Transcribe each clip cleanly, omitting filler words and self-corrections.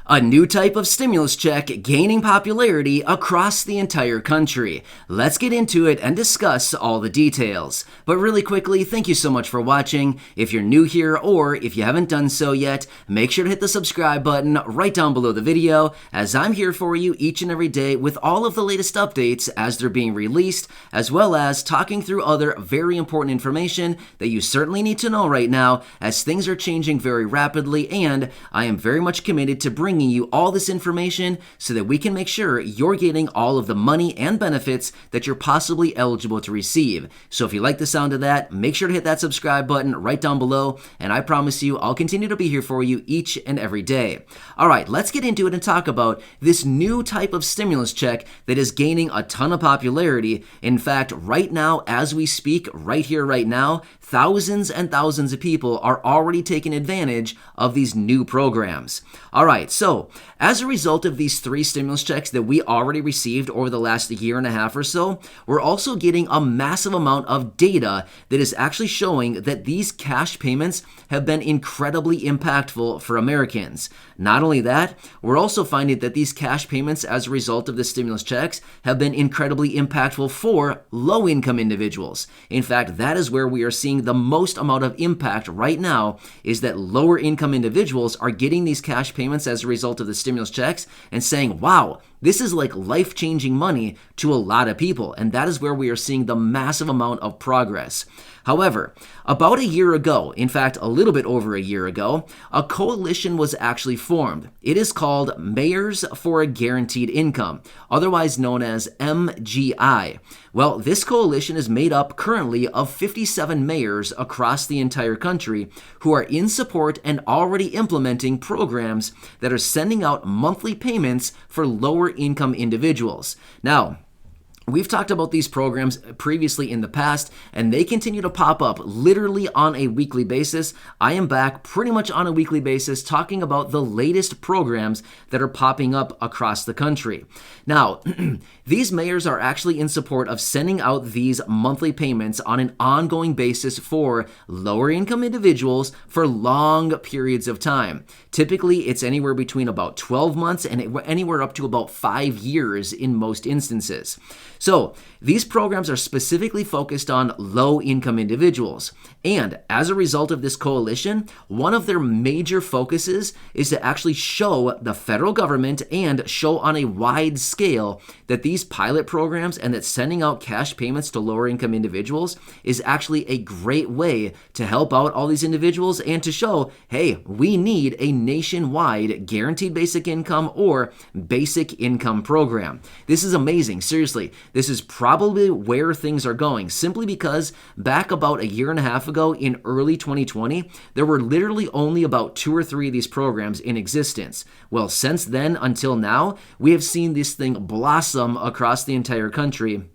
A new type of stimulus check gaining popularity across the entire country. Let's get into it and discuss all the details. But really quickly, thank you so much for watching. If you're new here or if you haven't done so yet, make sure to hit the subscribe button right down below the video, as I'm here for you each and every day with all of the latest updates as they're being released, as well as talking through other very important information that you certainly need to know right now, as things are changing very rapidly, and I am very much committed to bringing you all this information so that we can make sure you're getting all of the money and benefits that you're possibly eligible to receive. So if you like the sound of that, make sure to hit that subscribe button right down below, and I promise you I'll continue to be here for you each and every day. All right, let's get into it and talk about this new type of stimulus check that is gaining a ton of popularity. In fact, right now, as we speak, right here, right now, thousands and thousands of people are already taking advantage of these new programs. All right, so as a result of these three stimulus checks that we already received over the last year and a half or so, we're also getting a massive amount of data that is actually showing that these cash payments have been incredibly impactful for Americans. Not only that, we're also finding that these cash payments as a result of the stimulus checks have been incredibly impactful for low-income individuals. In fact, that is where we are seeing the most amount of impact right now, is that lower income individuals are getting these cash payments as a result of the stimulus checks and saying, wow, this is like life-changing money to a lot of people, and that is where we are seeing the massive amount of progress. However, about a year ago, in fact, a little bit over a year ago, a coalition was actually formed. It is called Mayors for a Guaranteed Income, otherwise known as MGI. Well, this coalition is made up currently of 57 mayors across the entire country who are in support and already implementing programs that are sending out monthly payments for lower income individuals. Now, we've talked about these programs previously in the past, and they continue to pop up literally on a weekly basis. I am back pretty much on a weekly basis talking about the latest programs that are popping up across the country. Now, these mayors are actually in support of sending out these monthly payments on an ongoing basis for lower income individuals for long periods of time. Typically, it's anywhere between about 12 months and anywhere up to about 5 years in most instances. So these programs are specifically focused on low-income individuals. And as a result of this coalition, one of their major focuses is to actually show the federal government and show on a wide scale that these pilot programs and that sending out cash payments to lower-income individuals is actually a great way to help out all these individuals and to show, hey, we need a nationwide guaranteed basic income or basic income program. This is amazing. Seriously. This is probably where things are going, simply because back about a year and a half ago in early 2020, there were literally only about 2 or 3 of these programs in existence. Well, since then until now, we have seen this thing blossom across the entire country.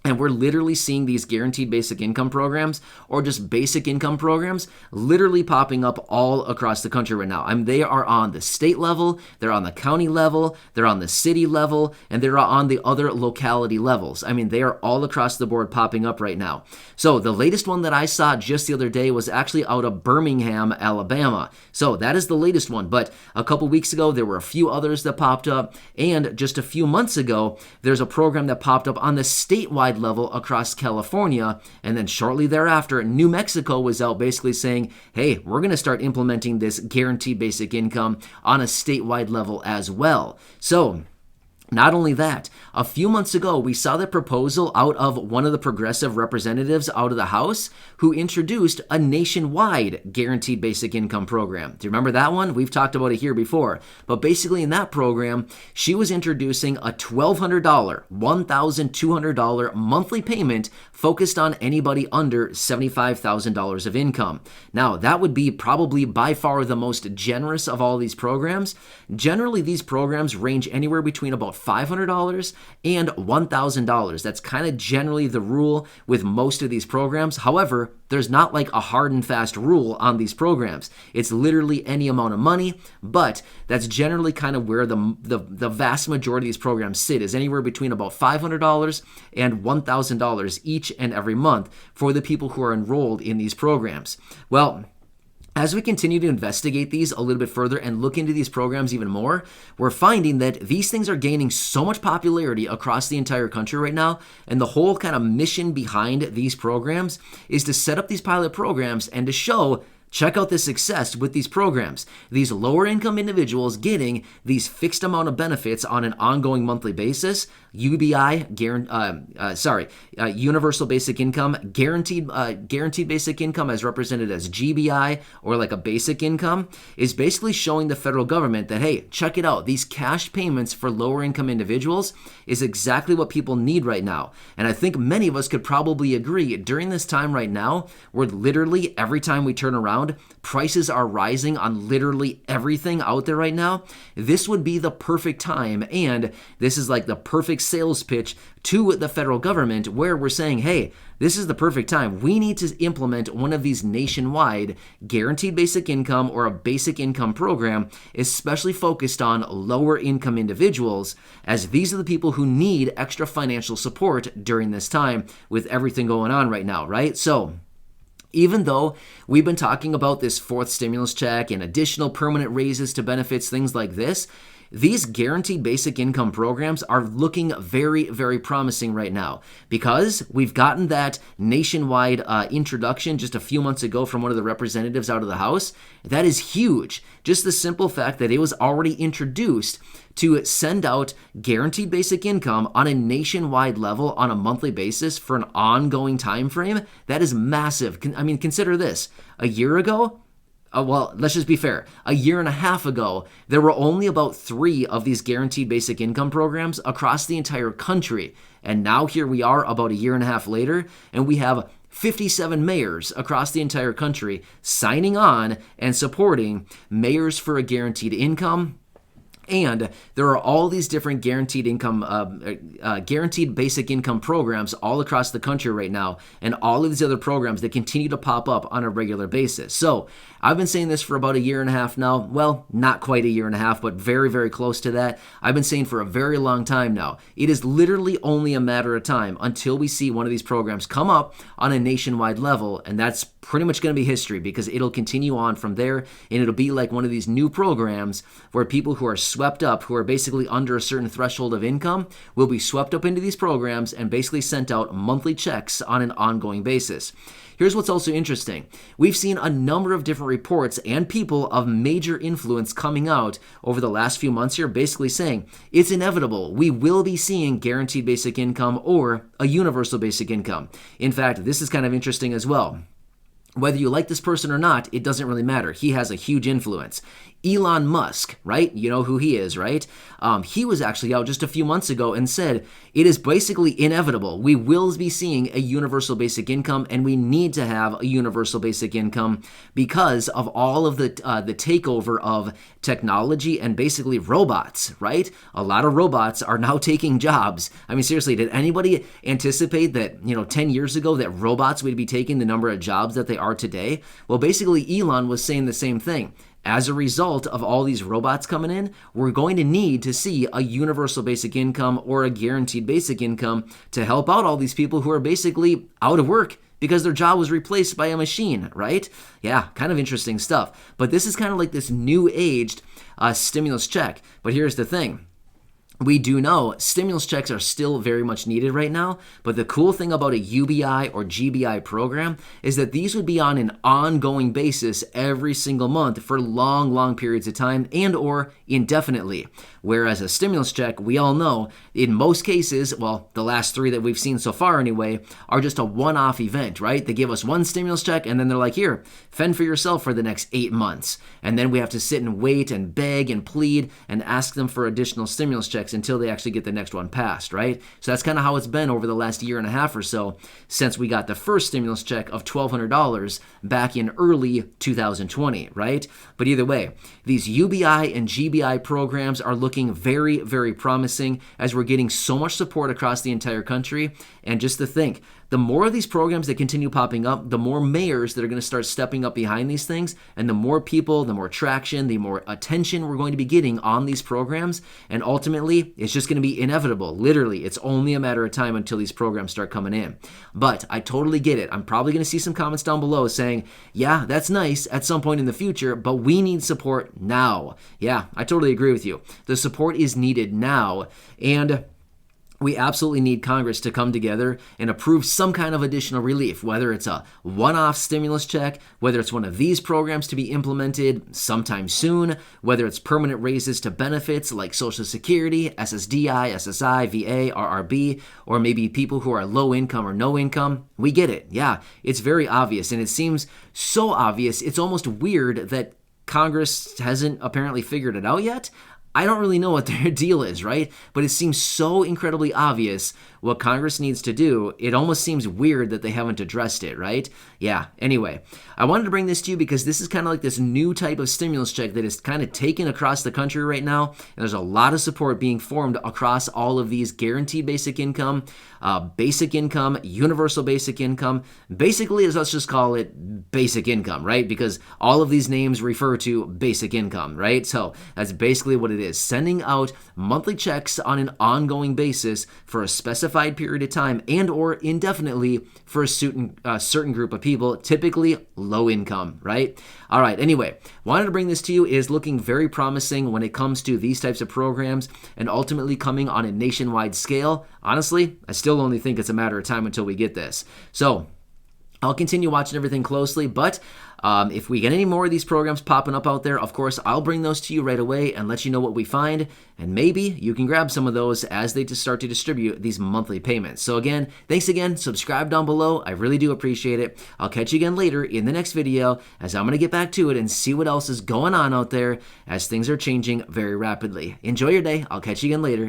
And we're literally seeing these guaranteed basic income programs or just basic income programs literally popping up all across the country right now. They are on the state level, they're on the county level, they're on the city level, and they're on the other locality levels. They are all across the board popping up right now. So the latest one that I saw just the other day was actually out of Birmingham, Alabama. So that is the latest one. But a couple weeks ago, there were a few others that popped up. And just a few months ago, there's a program that popped up on the statewide level across California, and then shortly thereafter, New Mexico was out basically saying, hey, we're going to start implementing this guaranteed basic income on a statewide level as well. So not only that, a few months ago, we saw the proposal out of one of the progressive representatives out of the House who introduced a nationwide guaranteed basic income program. Do you remember that one? We've talked about it here before. But basically in that program, she was introducing a $1,200, $1,200 monthly payment focused on anybody under $75,000 of income. Now, that would be probably by far the most generous of all these programs. Generally, these programs range anywhere between about $500 and $1,000. That's kind of generally the rule with most of these programs. However, there's not like a hard and fast rule on these programs. It's literally any amount of money, but that's generally kind of where the vast majority of these programs sit, is anywhere between about $500 and $1,000 each and every month for the people who are enrolled in these programs. Well, As we continue to investigate these a little bit further and look into these programs even more, we're finding that these things are gaining so much popularity across the entire country right now. And the whole kind of mission behind these programs is to set up these pilot programs and to show, check out the success with these programs. These lower income individuals getting these fixed amount of benefits on an ongoing monthly basis, UBI, universal basic income, guaranteed basic income as represented as GBI or like a basic income, is basically showing the federal government that, hey, check it out. These cash payments for lower income individuals is exactly what people need right now. And I think many of us could probably agree during this time right now, where literally every time we turn around, prices are rising on literally everything out there right now. This would be the perfect time. And this is like the perfect sales pitch to the federal government where we're saying, hey, this is the perfect time. We need to implement one of these nationwide guaranteed basic income or a basic income program, especially focused on lower income individuals, as these are the people who need extra financial support during this time with everything going on right now, right? So even though we've been talking about this fourth stimulus check and additional permanent raises to benefits, things like this, these guaranteed basic income programs are looking very, very promising right now because we've gotten that nationwide introduction just a few months ago from one of the representatives out of the House. That is huge. Just the simple fact that it was already introduced to send out guaranteed basic income on a nationwide level on a monthly basis for an ongoing time frame, that is massive. I mean, consider this. A year ago, well, let's just be fair. A year and a half ago, there were only about 3 of these guaranteed basic income programs across the entire country. And now here we are about a year and a half later, and we have 57 mayors across the entire country signing on and supporting Mayors for a Guaranteed Income. And there are all these different guaranteed basic income programs all across the country right now, and all of these other programs that continue to pop up on a regular basis. So I've been saying this for about a year and a half now. Well, not quite a year and a half, but very, very close to that. I've been saying for a very long time now. It is literally only a matter of time until we see one of these programs come up on a nationwide level, and that's pretty much going to be history because it'll continue on from there, and it'll be like one of these new programs where people who are swept up, who are basically under a certain threshold of income, will be swept up into these programs and basically sent out monthly checks on an ongoing basis. Here's what's also interesting. We've seen a number of different reports and people of major influence coming out over the last few months here basically saying it's inevitable. We will be seeing guaranteed basic income or a universal basic income. In fact, this is kind of interesting as well. Whether you like this person or not, it doesn't really matter. He has a huge influence. Elon Musk, right? You know who he is, right? He was actually out just a few months ago and said, it is basically inevitable. We will be seeing a universal basic income, and we need to have a universal basic income because of all of the takeover of technology and basically robots, right? A lot of robots are now taking jobs. I mean, seriously, did anybody anticipate that, 10 years ago that robots would be taking the number of jobs that they are today? Well, basically, Elon was saying the same thing. As a result of all these robots coming in, we're going to need to see a universal basic income or a guaranteed basic income to help out all these people who are basically out of work because their job was replaced by a machine, right? Yeah, kind of interesting stuff. But this is kind of like this new aged stimulus check. But here's the thing. We do know stimulus checks are still very much needed right now, but the cool thing about a UBI or GBI program is that these would be on an ongoing basis every single month for long, long periods of time and or indefinitely. Whereas a stimulus check, we all know, in most cases, well, the last 3 that we've seen so far anyway, are just a one-off event, right? They give us one stimulus check and then they're like, here, fend for yourself for the next 8 months. And then we have to sit and wait and beg and plead and ask them for additional stimulus checks until they actually get the next one passed, right? So that's kind of how it's been over the last year and a half or so since we got the first stimulus check of $1,200 back in early 2020, right? But either way, these UBI and GBI programs are looking very, very promising as we're getting so much support across the entire country. And just to think, the more of these programs that continue popping up, the more mayors that are going to start stepping up behind these things, and the more people, the more traction, the more attention we're going to be getting on these programs, and ultimately, it's just going to be inevitable. Literally, it's only a matter of time until these programs start coming in. But I totally get it. I'm probably going to see some comments down below saying, yeah, that's nice at some point in the future, but we need support now. Yeah, I totally agree with you. The support is needed now, and we absolutely need Congress to come together and approve some kind of additional relief, whether it's a one-off stimulus check, whether it's one of these programs to be implemented sometime soon, whether it's permanent raises to benefits like Social Security, SSDI, SSI, VA, RRB, or maybe people who are low income or no income. We get it. Yeah, it's very obvious, and it seems so obvious, it's almost weird that Congress hasn't apparently figured it out yet. I don't really know what their deal is, right? But it seems so incredibly obvious what Congress needs to do. It almost seems weird that they haven't addressed it, right? Yeah, anyway, I wanted to bring this to you because this is kind of like this new type of stimulus check that is kind of taken across the country right now. And there's a lot of support being formed across all of these guaranteed basic income, universal basic income. Basically, let's just call it basic income, right? Because all of these names refer to basic income, right? So that's basically what it is. Sending out monthly checks on an ongoing basis for a specified period of time and or indefinitely for a certain group of people, typically low income, right? All right, anyway, wanted to bring this to you. It is looking very promising when it comes to these types of programs and ultimately coming on a nationwide scale. Honestly, I still only think it's a matter of time until we get this. So I'll continue watching everything closely, but if we get any more of these programs popping up out there, of course, I'll bring those to you right away and let you know what we find, and maybe you can grab some of those as they just start to distribute these monthly payments. So again, thanks again. Subscribe down below. I really do appreciate it. I'll catch you again later in the next video as I'm going to get back to it and see what else is going on out there as things are changing very rapidly. Enjoy your day. I'll catch you again later.